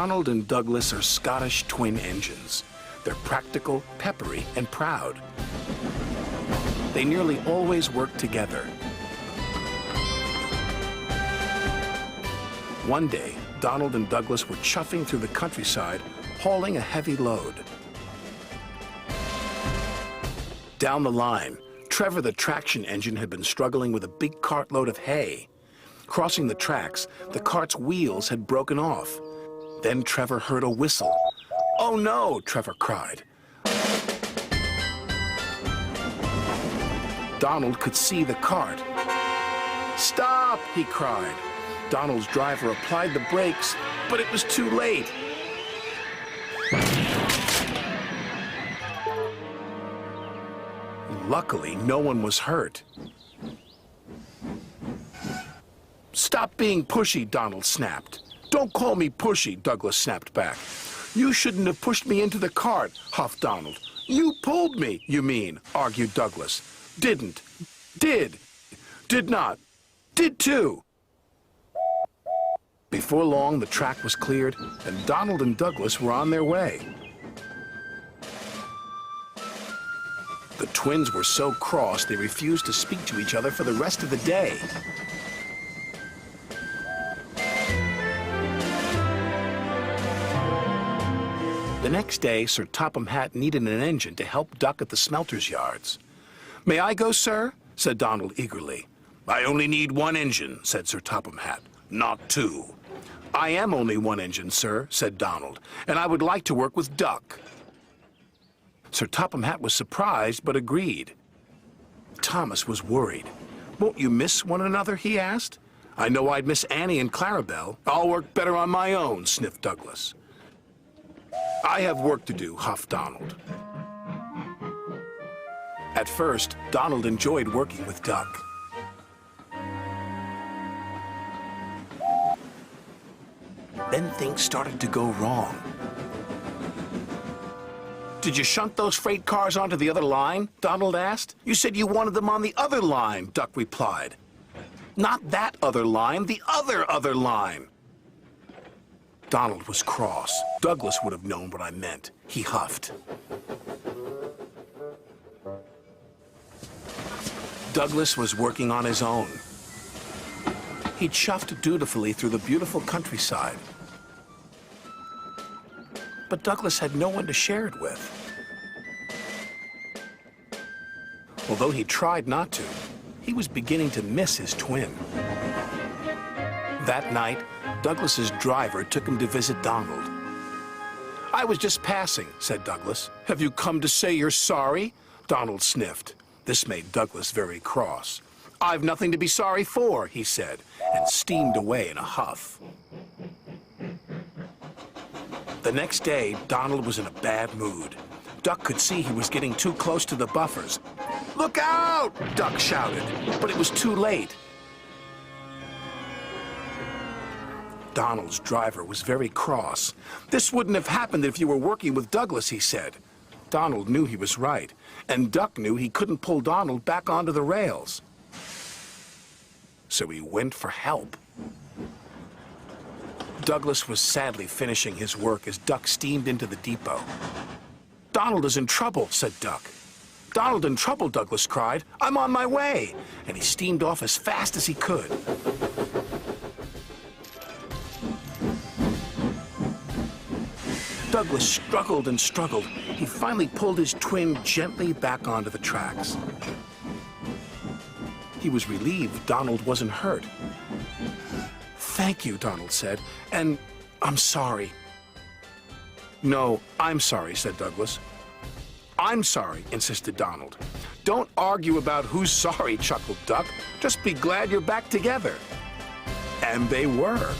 Donald and Douglas are Scottish twin engines. They're practical, peppery, and proud. They nearly always work together. One day, Donald and Douglas were chuffing through the countryside, hauling a heavy load. Down the line, Trevor the traction engine had been struggling with a big cartload of hay. Crossing the tracks, the cart's wheels had broken off. Then Trevor heard a whistle. "Oh no!" Trevor cried. Donald could see the cart. "Stop!" he cried. Donald's driver applied the brakes, but it was too late. Luckily, no one was hurt. "Stop being pushy," Donald snapped. "Don't call me pushy," Douglas snapped back. "You shouldn't have pushed me into the cart," huffed Donald. "You pulled me, you mean," argued Douglas. "Didn't. Did. Did not. Did too." Before long, the track was cleared, and Donald and Douglas were on their way. The twins were so cross they refused to speak to each other for the rest of the day. The next day, Sir Topham Hatt needed an engine to help Duck at the smelter's yards. "May I go, sir?" said Donald eagerly. "I only need one engine," said Sir Topham Hatt, "not two." "I am only one engine, sir," said Donald, "and I would like to work with Duck." Sir Topham Hatt was surprised, but agreed. Thomas was worried. "Won't you miss one another?" he asked. "I know I'd miss Annie and Clarabelle. I'll work better on my own," sniffed Douglas. "I have work to do," huffed Donald. At first, Donald enjoyed working with Duck. Then things started to go wrong. "Did you shunt those freight cars onto the other line?" Donald asked. "You said you wanted them on the other line," Duck replied. "Not that other line, the other line." Donald was cross. Douglas would have known what I meant. He huffed. Douglas was working on his own. He chuffed dutifully through the beautiful countryside. But Douglas had no one to share it with. Although he tried not to, he was beginning to miss his twin. That night, Douglas's driver took him to visit Donald. "I was just passing," said Douglas. "Have you come to say you're sorry?" Donald sniffed. This made Douglas very cross. "I've nothing to be sorry for," he said, and steamed away in a huff. The next day, Donald was in a bad mood. Duck could see he was getting too close to the buffers. "Look out!" Duck shouted, but it was too late. Donald's driver was very cross. "This wouldn't have happened if you were working with Douglas," he said. Donald knew he was right, and Duck knew he couldn't pull Donald back onto the rails. So he went for help. Douglas was sadly finishing his work as Duck steamed into the depot. "Donald is in trouble," said Duck. "Donald in trouble," Douglas cried. "I'm on my way." And he steamed off as fast as he could. Douglas struggled and struggled. He finally pulled his twin gently back onto the tracks. He was relieved Donald wasn't hurt. "Thank you," Donald said, "and I'm sorry." "No, I'm sorry," said Douglas. "I'm sorry," insisted Donald. "Don't argue about who's sorry," chuckled Duck. "Just be glad you're back together." And they were.